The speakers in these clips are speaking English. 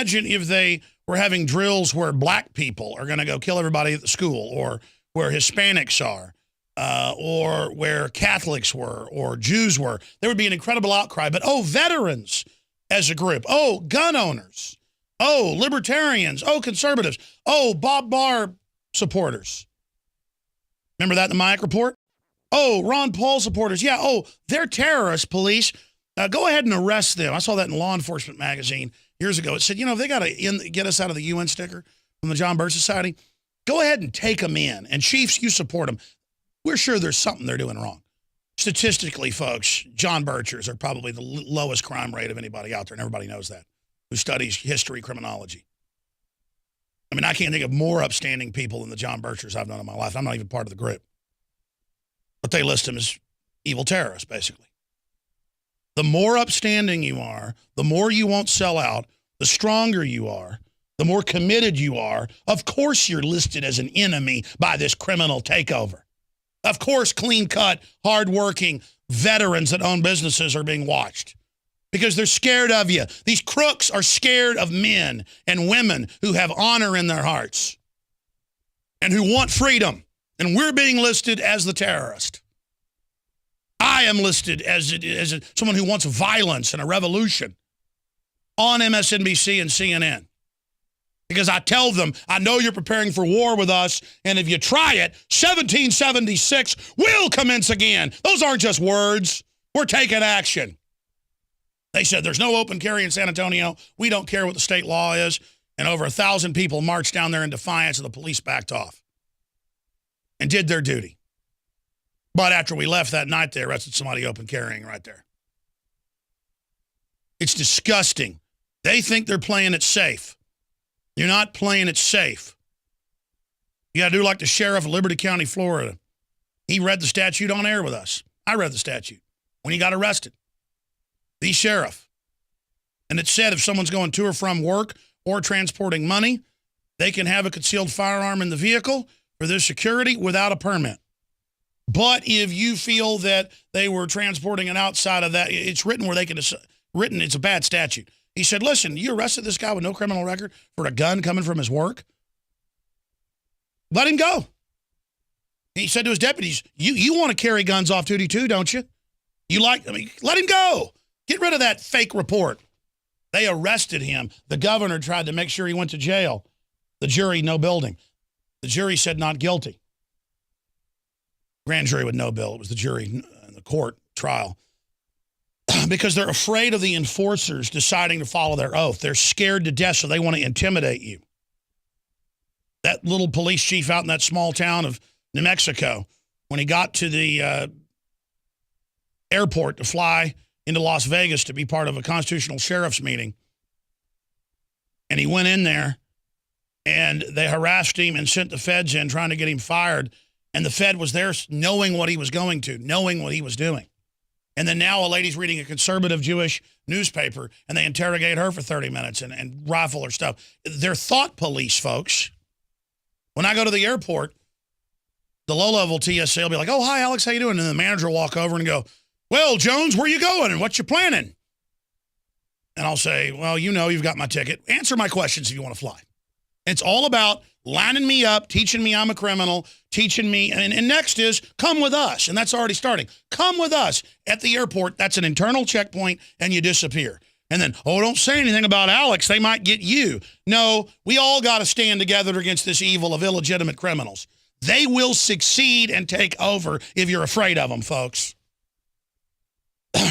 Imagine if they were having drills where black people are going to go kill everybody at the school, or where Hispanics are, or where Catholics were, or Jews were. There would be an incredible outcry. But, veterans as a group. Gun owners. Libertarians. Conservatives. Bob Barr supporters. Remember that in the Mike report? Ron Paul supporters. Yeah, they're terrorists, police. Go ahead and arrest them. I saw that in Law Enforcement magazine years ago. It said, if they got to get us out of the UN sticker from the John Birch Society, go ahead and take them in. And chiefs, you support them. We're sure there's something they're doing wrong. Statistically, folks, John Birchers are probably the lowest crime rate of anybody out there, and everybody knows that, who studies history, criminology. I mean, I can't think of more upstanding people than the John Birchers I've known in my life. I'm not even part of the group. But they list them as evil terrorists, basically. The more upstanding you are, the more you won't sell out, the stronger you are, the more committed you are. Of course you're listed as an enemy by this criminal takeover. Of course clean-cut, hard-working veterans that own businesses are being watched because they're scared of you. These crooks are scared of men and women who have honor in their hearts and who want freedom, and we're being listed as the terrorist. I am listed as someone who wants violence and a revolution on MSNBC and CNN. Because I tell them, I know you're preparing for war with us, and if you try it, 1776 will commence again. Those aren't just words. We're taking action. They said there's no open carry in San Antonio. We don't care what the state law is. And over 1,000 people marched down there in defiance, and the police backed off and did their duty. But after we left that night, they arrested somebody open carrying right there. It's disgusting. They think they're playing it safe. You're not playing it safe. You got to do like the sheriff of Liberty County, Florida. He read the statute on air with us. I read the statute when he got arrested. The sheriff. And it said if someone's going to or from work or transporting money, they can have a concealed firearm in the vehicle for their security without a permit. But if you feel that they were transporting it outside of that, it's written where they can, it's a bad statute. He said, listen, you arrested this guy with no criminal record for a gun coming from his work? Let him go. He said to his deputies, you want to carry guns off duty too, don't you? Let him go. Get rid of that fake report. They arrested him. The governor tried to make sure he went to jail. The jury, no building. The jury said not guilty. Grand jury with no bill. It was the jury in the court trial. Because they're afraid of the enforcers deciding to follow their oath. They're scared to death, so they want to intimidate you. That little police chief out in that small town of New Mexico, when he got to the airport to fly into Las Vegas to be part of a constitutional sheriff's meeting, and he went in there, and they harassed him and sent the feds in trying to get him fired, and the Fed was there knowing what he was going to, knowing what he was doing. And then now a lady's reading a conservative Jewish newspaper, and they interrogate her for 30 minutes and rifle her stuff. They're thought police, folks. When I go to the airport, the low-level TSA will be like, oh, hi, Alex, how you doing? And the manager will walk over and go, well, Jones, where you going and what you planning? And I'll say, well, you've got my ticket. Answer my questions if you want to fly. It's all about lining me up, teaching me I'm a criminal, teaching me. And next is come with us. And that's already starting. Come with us at the airport. That's an internal checkpoint, and you disappear. And then, don't say anything about Alex. They might get you. No, we all got to stand together against this evil of illegitimate criminals. They will succeed and take over if you're afraid of them, folks.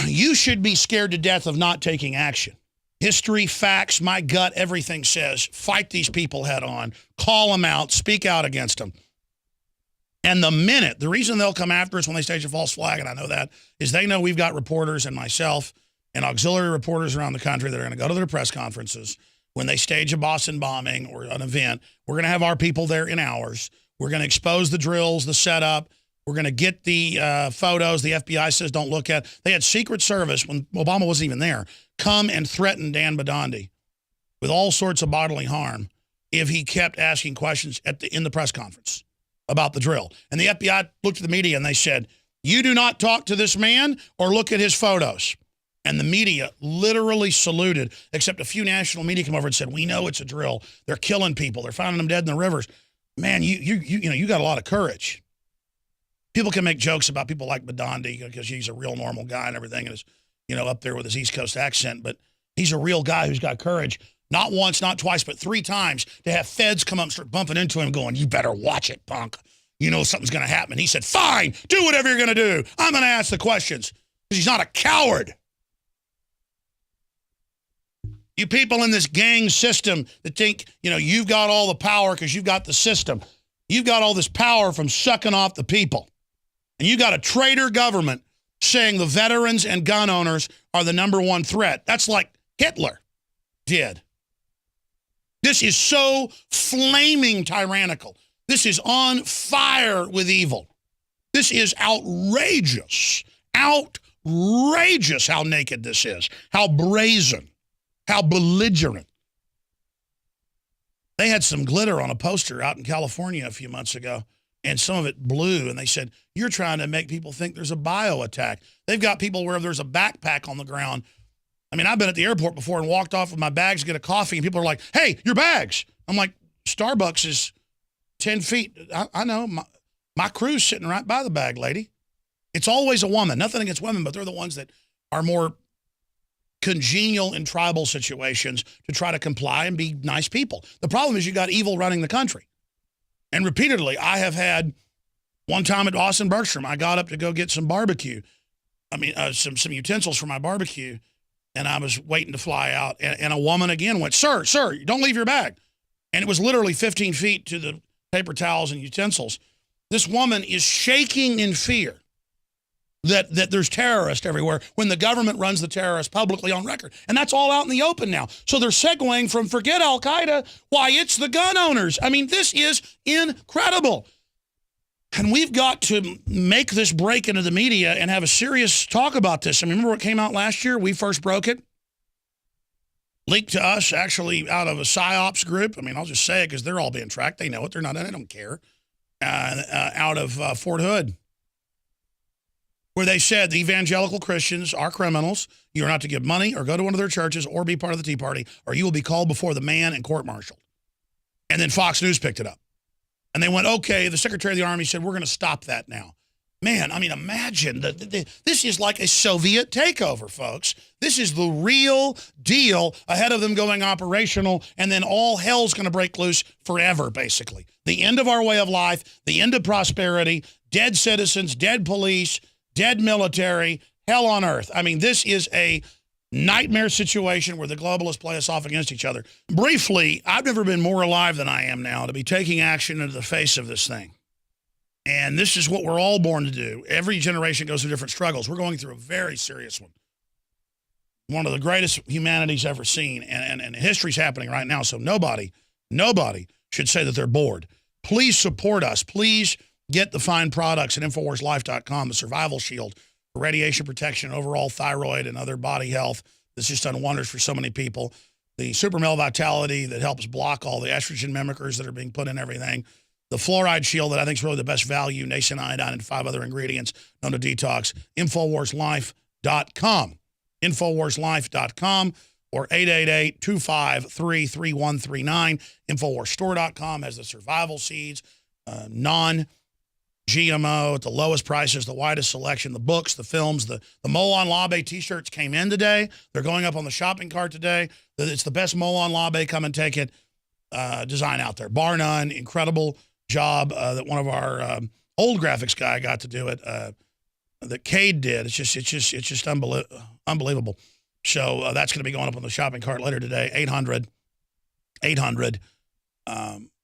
You should be scared to death of not taking action. History, facts, my gut, everything says, fight these people head on, call them out, speak out against them. And the reason they'll come after us when they stage a false flag, and I know that, is they know we've got reporters and myself and auxiliary reporters around the country that are going to go to their press conferences when they stage a Boston bombing or an event. We're going to have our people there in hours. We're going to expose the drills, the setup. We're going to get the photos the FBI says don't look at. They had Secret Service, when Obama wasn't even there, come and threaten Dan Bidandi with all sorts of bodily harm if he kept asking questions in the press conference about the drill. And the FBI looked at the media and they said, you do not talk to this man or look at his photos. And the media literally saluted, except a few national media come over and said, we know it's a drill. They're killing people. They're finding them dead in the rivers. Man, you got a lot of courage. People can make jokes about people like Badandi because he's a real normal guy and everything and is, up there with his East Coast accent. But he's a real guy who's got courage. Not once, not twice, but 3 times to have feds come up and start bumping into him going, you better watch it, punk. Something's going to happen. He said, fine, do whatever you're going to do. I'm going to ask the questions. Because he's not a coward. You people in this gang system that think, you've got all the power because you've got the system. You've got all this power from sucking off the people. And you got a traitor government saying the veterans and gun owners are the #1 threat. That's like Hitler did. This is so flaming tyrannical. This is on fire with evil. This is outrageous. Outrageous how naked this is. How brazen. How belligerent. They had some glitter on a poster out in California a few months ago, and some of it blue, and they said, you're trying to make people think there's a bio attack. They've got people where there's a backpack on the ground. I mean, I've been at the airport before and walked off with my bags to get a coffee, and people are like, hey, your bags. I'm like, Starbucks is 10 feet. I know. My crew's sitting right by the bag, lady. It's always a woman. Nothing against women, but they're the ones that are more congenial in tribal situations to try to comply and be nice people. The problem is you got evil running the country. And repeatedly, I have had one time at Austin Bergstrom, I got up to go get some barbecue. Some utensils for my barbecue. And I was waiting to fly out. And a woman again went, sir, don't leave your bag. And it was literally 15 feet to the paper towels and utensils. This woman is shaking in fear that there's terrorists everywhere when the government runs the terrorists publicly on record. And that's all out in the open now. So they're segueing from forget Al-Qaeda, why it's the gun owners. I mean, this is incredible. And we've got to make this break into the media and have a serious talk about this. I mean, remember what came out last year? We first broke it. Leaked to us, actually, out of a PSYOPs group. I mean, I'll just say it because they're all being tracked. They know it. They're not in it. They don't care. Out of Fort Hood, where they said the evangelical Christians are criminals. You are not to give money or go to one of their churches or be part of the Tea Party, or you will be called before the man and court-martialed. And then Fox News picked it up. And they went, okay, the Secretary of the Army said, we're going to stop that now. Man, I mean, imagine this is like a Soviet takeover, folks. This is the real deal ahead of them going operational, and then all hell's going to break loose forever, basically. The end of our way of life, the end of prosperity, dead citizens, dead police, dead military, hell on earth. I mean, this is a nightmare situation where the globalists play us off against each other. Briefly, I've never been more alive than I am now to be taking action into the face of this thing. And this is what we're all born to do. Every generation goes through different struggles. We're going through a very serious one. One of the greatest humanity's ever seen. And history's happening right now. So nobody should say that they're bored. Please support us. Please get the fine products at InfoWarsLife.com, the Survival Shield for radiation protection, overall thyroid and other body health. This has done wonders for so many people. The Super Male Vitality that helps block all the estrogen mimickers that are being put in everything. The Fluoride Shield that I think is really the best value, Nascent Iodine and 5 other ingredients known to detox. InfoWarsLife.com. InfoWarsLife.com or 888-253-3139. InfoWarsStore.com has the survival seeds, non-GMO at the lowest prices, the widest selection, the books, the films, the Molon Labe t-shirts came in today. They're going up on the shopping cart today. It's the best Molon Labe, come and take it, design out there. Bar none, incredible job that one of our old graphics guy got to do it, that Cade did. It's just unbelievable. So that's going to be going up on the shopping cart later today. 800.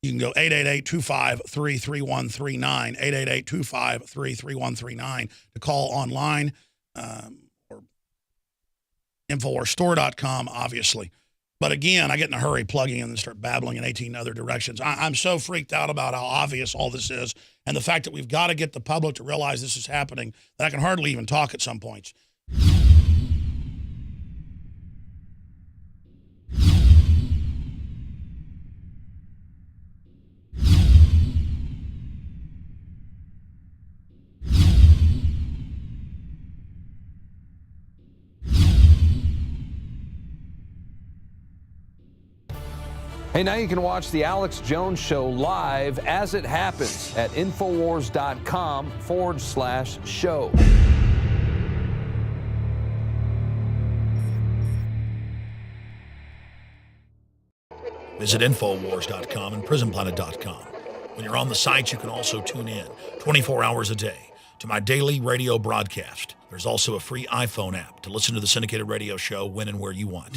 You can go 888-253-3139, 888-253-3139 to call online, or InfoWarsStore.com, obviously. But again, I get in a hurry plugging in and start babbling in 18 other directions. I'm so freaked out about how obvious all this is and the fact that we've got to get the public to realize this is happening that I can hardly even talk at some points. Hey, now you can watch the Alex Jones Show live as it happens at Infowars.com/show. Visit Infowars.com and PrisonPlanet.com. When you're on the site, you can also tune in 24 hours a day to my daily radio broadcast. There's also a free iPhone app to listen to the syndicated radio show when and where you want.